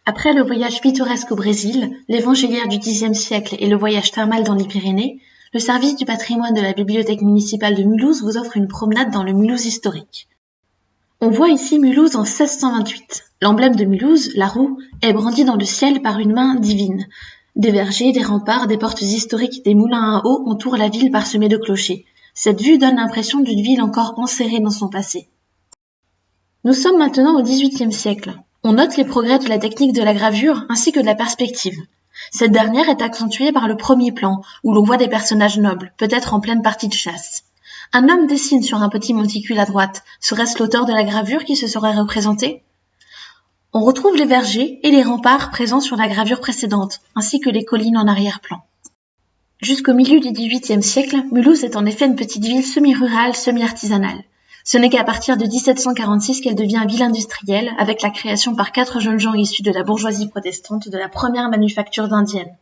Après le voyage pittoresque au Brésil, l'évangéliaire du Xe siècle et le voyage thermal dans les Pyrénées, le service du patrimoine de la bibliothèque municipale de Mulhouse vous offre une promenade dans le Mulhouse historique. On voit ici Mulhouse en 1628. L'emblème de Mulhouse, la roue, est brandi dans le ciel par une main divine. Des vergers, des remparts, des portes historiques, des moulins à eau entourent la ville parsemée de clochers. Cette vue donne l'impression d'une ville encore enserrée dans son passé. Nous sommes maintenant au XVIIIe siècle. On note les progrès de la technique de la gravure ainsi que de la perspective. Cette dernière est accentuée par le premier plan, où l'on voit des personnages nobles, peut-être en pleine partie de chasse. Un homme dessine sur un petit monticule à droite. Serait-ce l'auteur de la gravure qui se serait représenté ? On retrouve les vergers et les remparts présents sur la gravure précédente, ainsi que les collines en arrière-plan. Jusqu'au milieu du XVIIIe siècle, Mulhouse est en effet une petite ville semi-rurale, semi-artisanale. Ce n'est qu'à partir de 1746 qu'elle devient ville industrielle, avec la création par 4 jeunes gens issus de la bourgeoisie protestante de la première manufacture d'indiennes.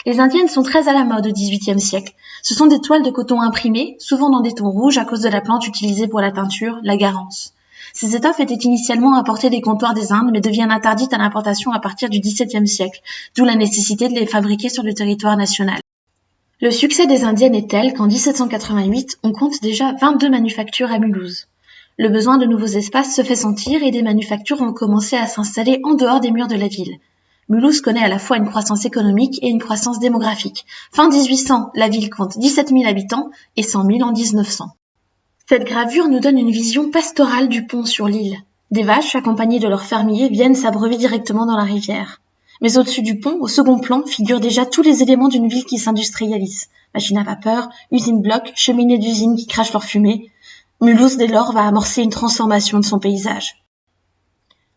Les indiennes sont très à la mode au XVIIIe siècle. Ce sont des toiles de coton imprimées, souvent dans des tons rouges à cause de la plante utilisée pour la teinture, la garance. Ces étoffes étaient initialement importées des comptoirs des Indes, mais deviennent interdites à l'importation à partir du XVIIe siècle, d'où la nécessité de les fabriquer sur le territoire national. Le succès des indiennes est tel qu'en 1788, on compte déjà 22 manufactures à Mulhouse. Le besoin de nouveaux espaces se fait sentir et des manufactures ont commencé à s'installer en dehors des murs de la ville. Mulhouse connaît à la fois une croissance économique et une croissance démographique. Fin 1800, la ville compte 17 000 habitants et 100 000 en 1900. Cette gravure nous donne une vision pastorale du pont sur l'île. Des vaches, accompagnées de leurs fermiers, viennent s'abreuver directement dans la rivière. Mais au-dessus du pont, au second plan, figurent déjà tous les éléments d'une ville qui s'industrialise. Machines à vapeur, usines blocs, cheminées d'usines qui crachent leur fumée. Mulhouse, dès lors, va amorcer une transformation de son paysage.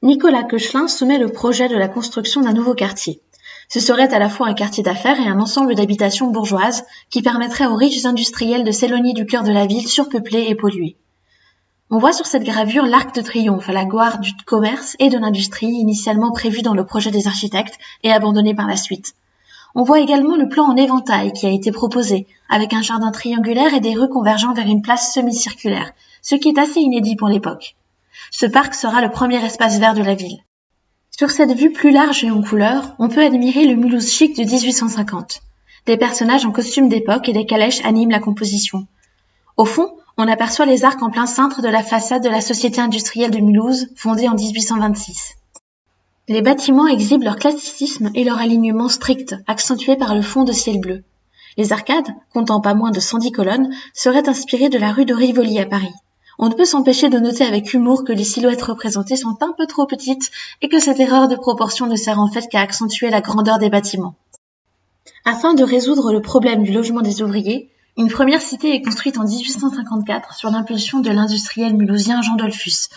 Nicolas Koechlin soumet le projet de la construction d'un nouveau quartier. Ce serait à la fois un quartier d'affaires et un ensemble d'habitations bourgeoises qui permettrait aux riches industriels de s'éloigner du cœur de la ville surpeuplée et polluée. On voit sur cette gravure l'Arc de Triomphe, à la gloire du commerce et de l'industrie, initialement prévu dans le projet des architectes et abandonné par la suite. On voit également le plan en éventail qui a été proposé, avec un jardin triangulaire et des rues convergeant vers une place semi-circulaire, ce qui est assez inédit pour l'époque. Ce parc sera le premier espace vert de la ville. Sur cette vue plus large et en couleur, on peut admirer le Mulhouse chic de 1850. Des personnages en costume d'époque et des calèches animent la composition. Au fond, on aperçoit les arcs en plein cintre de la façade de la Société industrielle de Mulhouse, fondée en 1826. Les bâtiments exhibent leur classicisme et leur alignement strict, accentué par le fond de ciel bleu. Les arcades, comptant pas moins de 110 colonnes, seraient inspirées de la rue de Rivoli à Paris. On ne peut s'empêcher de noter avec humour que les silhouettes représentées sont un peu trop petites et que cette erreur de proportion ne sert en fait qu'à accentuer la grandeur des bâtiments. Afin de résoudre le problème du logement des ouvriers, une première cité est construite en 1854 sur l'impulsion de l'industriel mulhousien Jean Dollfus.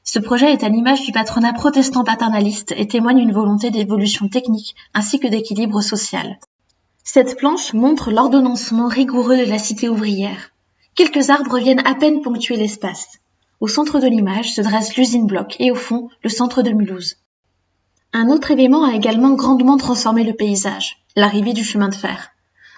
Ce projet est à l'image du patronat protestant paternaliste et témoigne d'une volonté d'évolution technique ainsi que d'équilibre social. Cette planche montre l'ordonnancement rigoureux de la cité ouvrière. Quelques arbres viennent à peine ponctuer l'espace. Au centre de l'image se dresse l'usine bloc et au fond, le centre de Mulhouse. Un autre élément a également grandement transformé le paysage, l'arrivée du chemin de fer.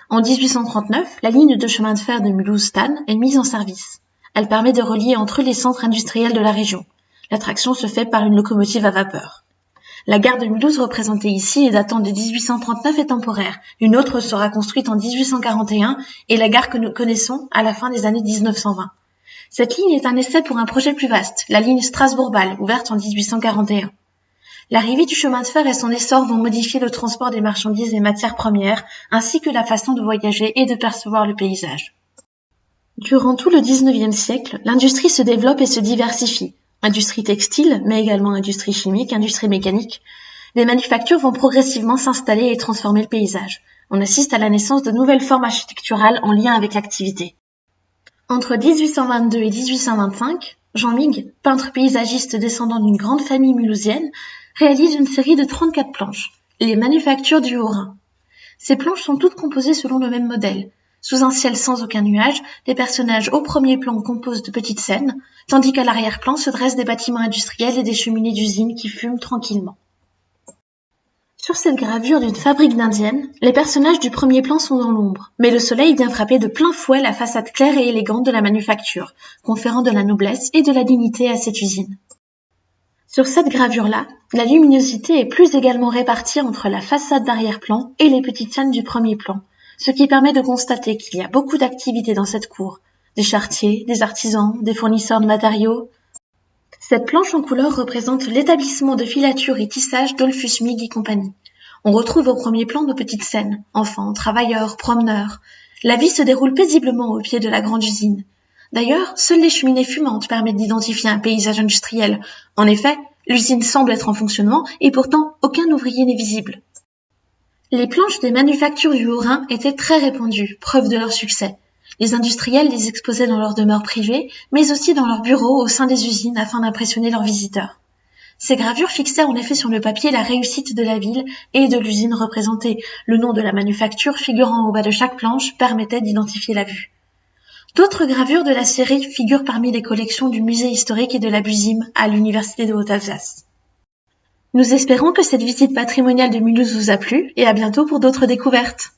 En 1839, la ligne de chemin de fer de Mulhouse-Thann est mise en service. Elle permet de relier entre eux les centres industriels de la région. L'attraction se fait par une locomotive à vapeur. La gare de Mulhouse représentée ici et datant de 1839 est temporaire. Une autre sera construite en 1841 et la gare que nous connaissons à la fin des années 1920. Cette ligne est un essai pour un projet plus vaste, la ligne Strasbourg-Bâle, ouverte en 1841. L'arrivée du chemin de fer et son essor vont modifier le transport des marchandises et matières premières, ainsi que la façon de voyager et de percevoir le paysage. Durant tout le XIXe siècle, l'industrie se développe et se diversifie. Industrie textile, mais également industrie chimique, industrie mécanique. Les manufactures vont progressivement s'installer et transformer le paysage. On assiste à la naissance de nouvelles formes architecturales en lien avec l'activité. Entre 1822 et 1825, Jean Mig, peintre paysagiste descendant d'une grande famille mulhousienne, réalise une série de 34 planches, les manufactures du Haut-Rhin. Ces planches sont toutes composées selon le même modèle. Sous un ciel sans aucun nuage, les personnages au premier plan composent de petites scènes, tandis qu'à l'arrière-plan se dressent des bâtiments industriels et des cheminées d'usines qui fument tranquillement. Sur cette gravure d'une fabrique d'indiennes, les personnages du premier plan sont dans l'ombre, mais le soleil vient frapper de plein fouet la façade claire et élégante de la manufacture, conférant de la noblesse et de la dignité à cette usine. Sur cette gravure-là, la luminosité est plus également répartie entre la façade d'arrière-plan et les petites scènes du premier plan, ce qui permet de constater qu'il y a beaucoup d'activités dans cette cour. Des charretiers, des artisans, des fournisseurs de matériaux. Cette planche en couleur représente l'établissement de filature et tissage Dollfus Mig et compagnie. On retrouve au premier plan nos petites scènes, enfants, travailleurs, promeneurs. La vie se déroule paisiblement au pied de la grande usine. D'ailleurs, seules les cheminées fumantes permettent d'identifier un paysage industriel. En effet, l'usine semble être en fonctionnement et pourtant aucun ouvrier n'est visible. Les planches des manufactures du Haut-Rhin étaient très répandues, preuve de leur succès. Les industriels les exposaient dans leurs demeures privées, mais aussi dans leurs bureaux au sein des usines afin d'impressionner leurs visiteurs. Ces gravures fixaient en effet sur le papier la réussite de la ville et de l'usine représentée. Le nom de la manufacture figurant au bas de chaque planche permettait d'identifier la vue. D'autres gravures de la série figurent parmi les collections du musée historique et de la BUSIM à l'Université de Haute-Alsace. Nous espérons que cette visite patrimoniale de Mulhouse vous a plu et à bientôt pour d'autres découvertes.